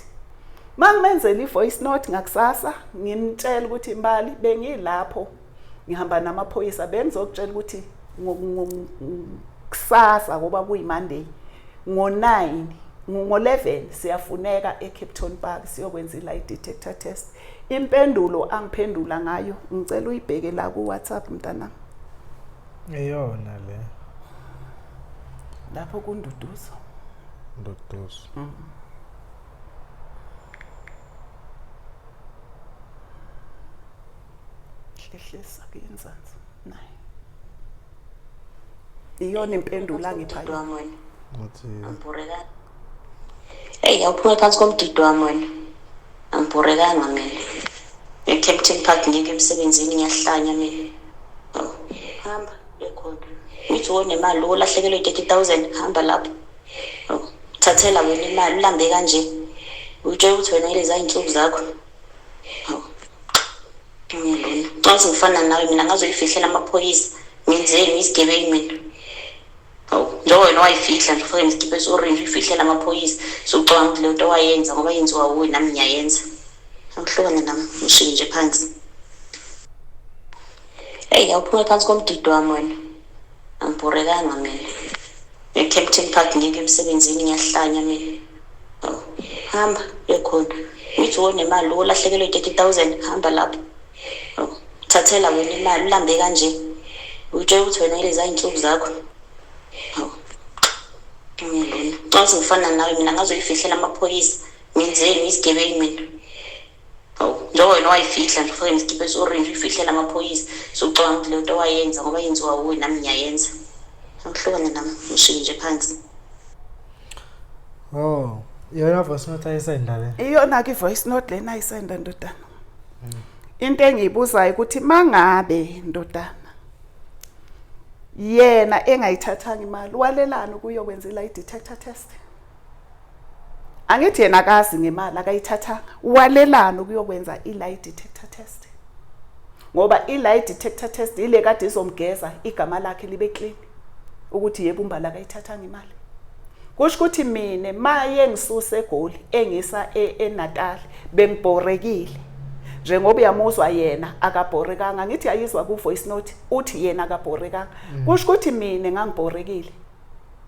Mangimenzele ivoice note ngakusasa ngimtshela ukuthi Mbali bengilapho ngihamba namaphoyisa bengizokutshela ukuthi kusasa ngoba kuyiMonday ngo9 ngo11 siyafuneka eCapton Park siyokwenza i-lie detector test. Impendulo angiphendula ngayo ngicela uyibheke la ku WhatsApp mntana. Eyona le. Lapho kunduduzo. Nduduzo. Hlehlisa kuyenzansi. Nayi. Iyona impendulo angiphayo. Ngathi amboreka. Hey, awuphuma phansi komdido wami wena. Amborekanga mina. eCapton Park ngike emsebenzini ngiyahlanya mina. Hamba ekhona. Ngithi wonemali olahlekelwe 30,000 hamba lapho. Thathela wena imali ulambe kanje. Utshela ukuthi wena ilezi ayinhlobo zakho. Xa ngifana nawe mina ngazoyifihlela amaphoyisa ngenzeni isigebengu mina. Njengoba wena wayifihla nje ufike isikiphe esorange uyifihlela amaphoyisa sokucabanga ukuthi lento wayenza ngoba yenziwa wuwe nami ngiyayenza. Angihlukane nami ushiye nje phansi. Hey, awuphuma phansi komdido wami wena. Amborekanga mina. eCapton Park ngike emsebenzini ngiyahlanya mina. Hamba ekhona. Ngithi wonemali olahlekelwe 30,000 hamba lapho. Thathela wena imali ulambe kanje. Utshela ukuthi wena ilezi ayinhlobo zakho. Xa ngifana nawe mina ngazoyifihlela amaphoyisa ngenzeni isigebengu mina. Njengoba wena wayifihla nje ufike isikiphe esorange uyifihlela amaphoyisa sokucabanga ukuthi lento wayenza ngoba yenziwa wuwe nami ngiyayenza. Angihlukane nami ushiye nje phansi. Oh, yona voice note ayisenda le. Iyona ke voice note lena ayisenda ndodana. Into engiyibuzayo ukuthi mangabe ndodana yena engayithathanga imali walelana ukuyokwenza i-lie detector test. Angithi yena akazi ngemali akayithathanga, walelana ukuyokwenza i-lie detector test. Ngoba i-lie detector test ile kade izomgeza igama lakhe libe clean ukuthi yebo umbala akayithathanga imali. Kusho ukuthi mina maye ngisuse eGoli engisa eNatal bengibhorekile. Njengoba uyamuzwa yena akabhorekanga ngithi ayizwa ku voice note uthi yena akabhorekanga. Kusho ukuthi mina ngangibhorekile.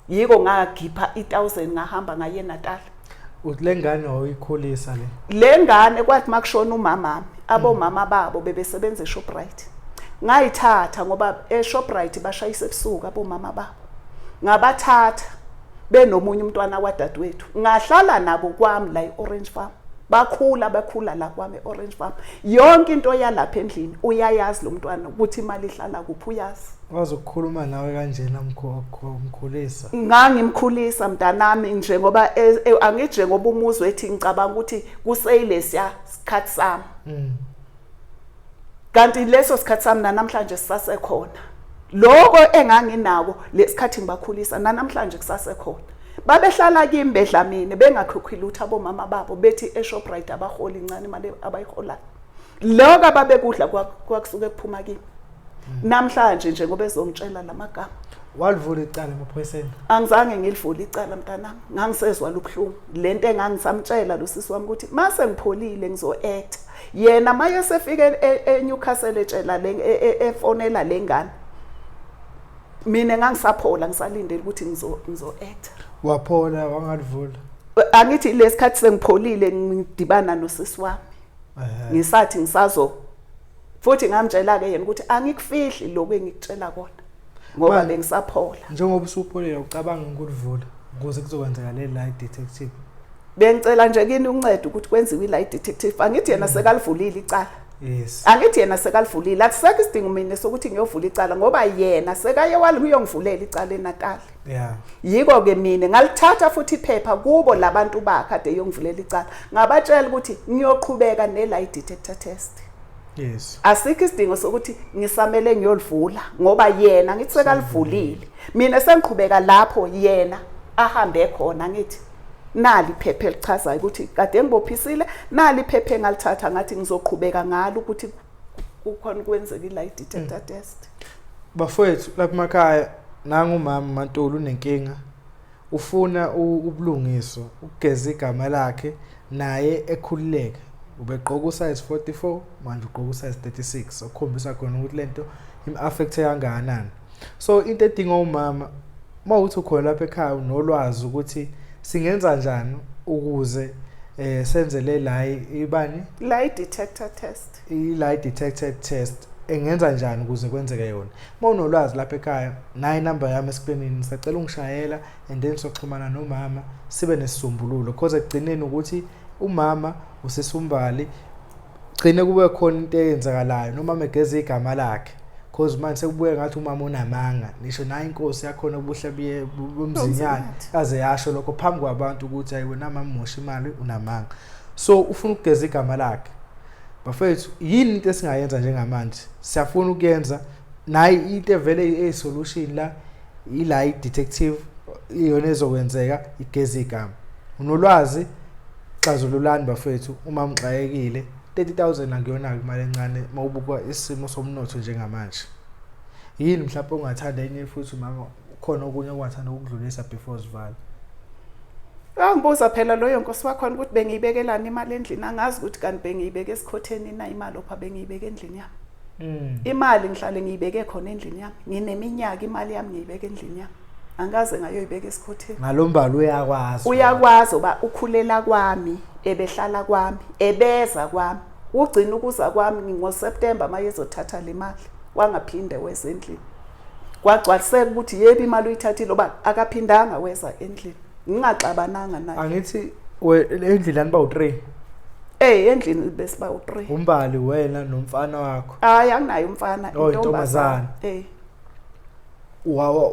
Yiko ngagipha 1,000 ngahamba ngaye eNatal. Uthi lengane oyikhulisa le. Lengane kwathi makushona umama abomama babo bebesebenza eShoprite. Ngayithatha ngoba eShoprite bashayise ebusuku abomama babo. Ngabathatha benomunye umntwana wadadewethu. Ngahlala nabo kwami la eOrange Farm. bakhula la kwami Orange Farm. Yonke into yalapha endlini uyayazi lo mntwana ukuthi imali ihlala kuphi uyazi. Wazokukhuluma nawe kanjena mkhulisa. Ngangimkhulisa mntanami njengoba angithi njengoba umuzwe ethi ngicabanga ukuthi kuseyilesiya sikhathi sami. Kanti leso sikhathi sami namhlanje sisasekhona. Lokho enganginako lesikhathi ngibakhulisa namhlanje kusasekhona. Babehlala kimi bedlamini bengakhukhwilutha abomama babo bethi eShoprite abaholi incane imali abayiholayo. Lokho ababekudla kwakusuke kuphuma kimi. Namhlanje nje ngoba ezongitshela lamagama. Walivula icala emaphoyiseni? Angizange ngilivule icala mntanami. Ngangisezwa lobhlungu. Lento engangisamtshela lo sisi wami ukuthi mase ngipholile ngizo-act. Yena maye sefike eNewcastle etshela efonela lengane. Mina ngangisaphola ngisalindele ukuthi ngizo-act. Waphola wangalivula? Angithi lesikhathi sengipholile ngidibana nosisi wami. Ngisathi ngisazo futhi ngamtshela ke yena ukuthi angikufihli lokho engikutshela kona ngoba bengisaphola. Njengoba usupholile ucabanga ukulivula ukuze kuzokwenzeka le lie detective. Bengicela nje kini uncedo ukuthi kwenziwe i lie detective. Angithi yena sekalivulile icala. Yes. Angithi yena sekalivulile. Akusekho isidingo mina sokuthi ngiyovula icala ngoba yena sekaye uyongivulela icala eNatal. Yeah. Yiko ke mina ngalithatha futhi iphepha kubo labantu bakhe ade yongivulela icala. Ngabatshela ukuthi ngiyoqhubeka ne lie detector test. Yes. Asikho isidingo sokuthi ngisamele ngiyolivula ngoba yena ngithi sekalivulile. Mina sengiqhubeka lapho yena ahambe khona ngithi nali iphepha elichazayo ukuthi kade ngibophisile nali iphepha engalithatha ngathi ngizoqhubeka ngalo ukuthi kukhona kwenzeka i lie detector test. Bafowethu lapha emakhaya nangu umama Mantulu unenkinga. Ufuna ubulungiso ukugeza igama lakhe naye ekhululeke. Ubeqoka size 44 manje uqoka size 36 okukhombisa khona ukuthi lento im-affect kangakanani. So into edinga umama mawuthi ukhona lapha ekhaya unolwazi ukuthi singenza njani ukuze senze le lie detector test. I-lie detector test engenza njani ukuze kwenzeke yona. Mawunolwazi lapha ekhaya nayi number yami escreenini sicela ungishayela and then soxhumana nomama sibe nesisombululo because ekugcineni ukuthi umama usisumbali gcine kube khona into eyenzakalayo noma megeza igama lakhe because manje sekubuye ngathi umama unamanga nisho nayo inkosi yakhona ubuhle bomzinyana aze yasho lokho phambi kwabantu ukuthi hayi wena mama mosha imali unamanga. So ufuna ukugeza igama lakhe. Bafethu yini into esingayenza njengamanje? Siyafuna ukuyenza nayi into evele solution la i-lie detective iyona ezokwenzeka igeza igama. Unolwazi xazululani bafethu uma mxayekile 30,000 angiyona imali encane mawubuka isimo somnotho njengamanje. Yini mhlawumbe ungathanda enye futhi mama khona okunye ongathanda ukudlulisa before sivala? Angibuza phela loyo nkosi wakhona ukuthi bengiyibekelana imali endlini angazi ukuthi kanti bengiyibeke esikhotheni na imali opha bengiyibeke endlini yami. Imali ngihlale ngiyibeke khona endlini yami. Ngineminyaka imali yami ngiyibeke endlini yami. Angaze ngayoyibeka esikhotheni. Ngalombalo uyakwazi. Uyakwazi oba ukhulela kwami, ebehlala kwami, ebeza kwami. Ugcina ukuza kwami ngoSeptember maye ezothatha le mali. Wangaphinde weza endlini. Kwagcwaliseka ukuthi yebo imali uyithathile oba akaphindanga weza endlini. Ngingaxabananga naye. Angithi endlini ani bawu3? Endlini besiba u3. Umbali wena nomfana wakho. Hayi anginayo umfana intombazana.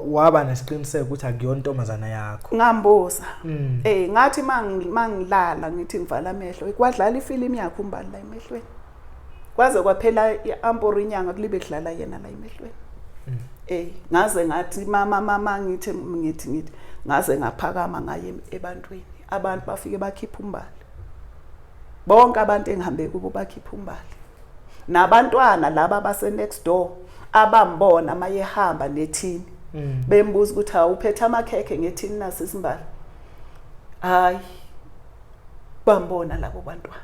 Waba nesiqiniseko ukuthi akuyona intombazana yakho. Ngambuza. Ngathi mangilala ngithi ngivala amehlo ikwadlala ifilimu yakhe umbali la emehlweni. Kwaze kwaphela iamporo inyanga kulibe kudlala yena la emehlweni. Ngaze ngathi mama ngithi ngaze ngaphakama ngaye ebantwini. Abantu bafike bakhipha umbali. Bonke abantu engihambe kubo bakhipha umbali. Nabantwana laba base next door abambona mayehamba nethini. Bembuza ukuthi awuphethe amakhekhe ngethini nasi isimbali. Hayi. Bambona labo bantwana.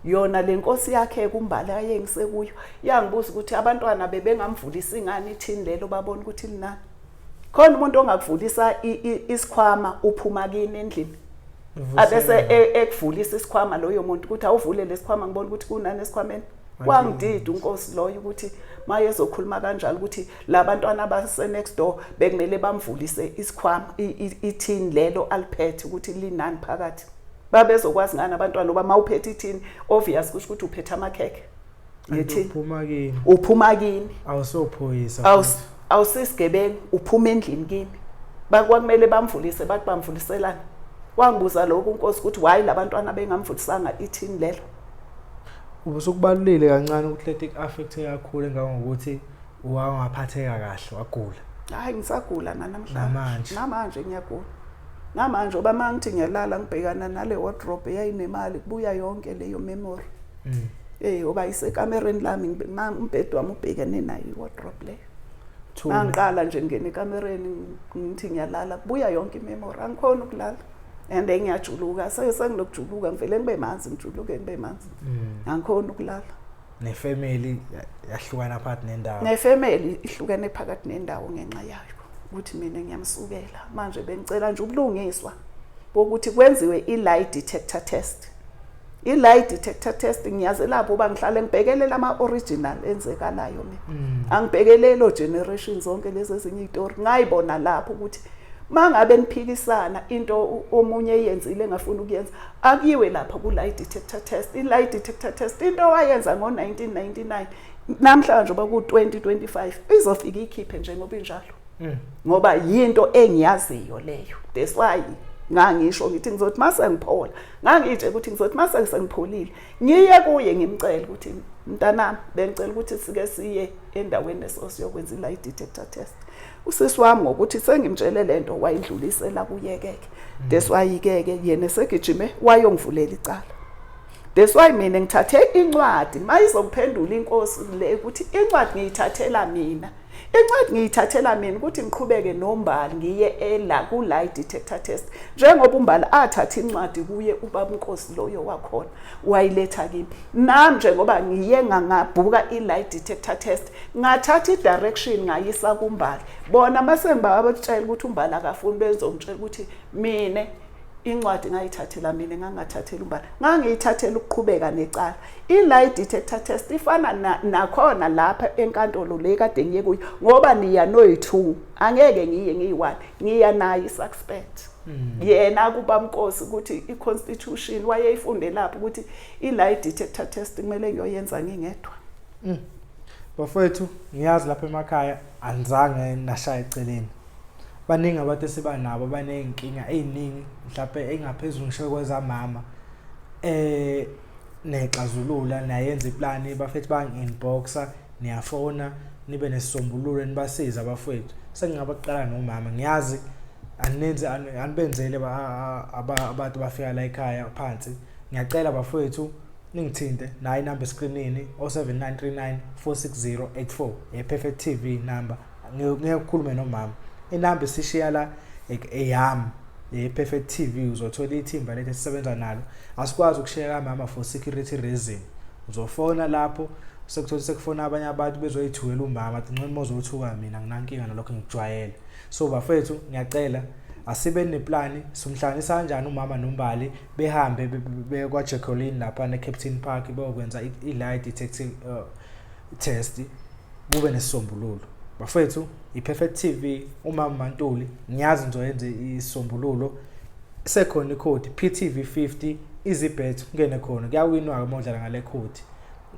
Yona lenkosi yakhe kumbali ayengisekuyo yangibuza ukuthi abantwana bebengamvulisa ingane ithini lelo babona ukuthi linani. Khona umuntu ongakuvulisa isikhwama uphuma kini endlini. Abese ekuvulisa isikhwama loyo muntu ukuthi awuvule lesikhwama ngibona ukuthi kunani esikhwameni. Kwangidida unkosi loyo ukuthi maye ezokhuluma kanjalo ukuthi labantwana abase next door bekumele bamvulise isikhwama ithini lelo aliphethe ukuthi linani phakathi. babezokwazi ngani abantwana ngoba mawuphethe ithini obvious kusho ukuthi uphethe amakhekhe yethini uphuma kini awusophoyisa awusisigebengu uphuma endlini kini bakwakumele bamvulise bathi bamvuliselana wangibuza lokho uNkosi ukuthi why labantwana bengamvulisanga ithini lelo ubusukubalulile kancane ukuthi lethi affect kakhulu ngokuthi wangaphatheka kahle wagula hayi ngisagula namanje ngiyagula namanje oba mangithi ngiyalala ngibhekana nale wardrobe yayinemali kubuya yonke leyo memory oba isekamereni lami umbhedo wami ubhekene nayo iwardrobe leyo mangiqala nje ngene ekamereni ngithi ngiyalala kubuya yonke imemory angikhona ukulala and ngiyajuluka senginokujuluka ngivele ngibe manzi ngijuluke ngibe manzi angikhona ukulala nefamily yahlukana phakathi nendawo nefamily ihlukene phakathi nendawo ngenxa yayo ukuthi mina ngiyamsukela manje bengicela nje ubulungiswa bokuthi kwenziwe i-lie detector test i-lie detector test ngiyazi lapho bangihlale ngibhekelela ama-original enzekalayo mina angibhekelelo generation zonke lezi ezinye izitori ngayibona lapho ukuthi mangabe niphikisana into omunye yenzile engafuna ukuyenza akuyiwe lapha ku-lie detector test i-lie detector test into wayenza ngo-1999 namhlanje oba ku-2025 izofika ikhiphe njengoba injalo ngoba yinto engiyaziyo leyo that's why ngangisho ngithi ngizothi mase ngiphola ngangitshe ukuthi ngizothi mase sengipholile ngiye kuye ngimcela ukuthi mntanami bengicela ukuthi sike siye endaweni esosiyokwenza i-lie detector test usisi wami ngokuthi sengimtshele lento wayidlulisela kuyekeke that's why ikeke yena segijime wayongivulela icala that's why mina ngithathe incwadi mayizokuphendula inkosi le ukuthi incwadi ngiyithathela mina ukuthi ngiqhubeke nombali ngiye ela ku-lie detector test njengoba umbali athatha incwadi kuye ubaba uNkosi loyo wakhona wayiletha kimi nami njengoba ngiye ngabhuka i-lie detector test ngathatha i-direction ngayisa kumbali bona mase ngibatshela ukuthi umbali akafuni benzongitshela ukuthi mina incwadi ngayithathela mina ngangathathela umbali ngangiyithathela ukuqhubeka necala i-lie detector test ifana nakhona lapha enkantolo le kade ngiye kuyo ngoba niya no2 angeke ngiye ngiyi1 ngiya nayo suspect yena kuba uNkosi ukuthi iconstitution wayeyifunde lapho ukuthi i-lie detector test kumele ngiyoyenza ngingedwa bafowethu ngiyazi lapha emakhaya anizange nashaya eceleni baningi abantu esiba nabo banenkinga eziningi mhlawumbe engaphezulu ngisho kwezamama nexazulula nayenza iplan bafethu bangi-inboxa niyafona nibe nesisombululo nibasiza abafowethu sengingabaqala nomama ngiyazi anibenzele abantu bafika la ekhaya phansi ngiyacela bafowethu ningithinte nayi number escreenini 07939 46084 ePerfect TV number ngiyokhuluma nomama inamba esishiya la eyami ePerfect TV uzothola ithimba lethu esisebenza nalo asikwazi ukushare mama for security reason uzofona lapho sekuthola sekufona abanye abantu bezoyithuwela umama athi ngcono mozothuka mina nginankinga nalokho ngijwayele so bafethu ngiyacela asibe neplan somhlanganisa kanjani umama nombali behambe bekwa Jacqueline lapha neCaptain Park beyokwenza i-lie detecting test kube nesisombululo bafethu iPerfect TV umama Mantuli ngiyazi nizoyenza isombululo sekhona icode PTV50 EasyBet ngene khona kuyawinwa ke modlala ngale code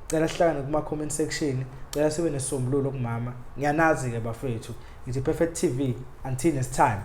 cela sihlangane kuma comment section cela sibe nesisombululo kumama ngiyanazi ke bafethu ithi Perfect TV until next time.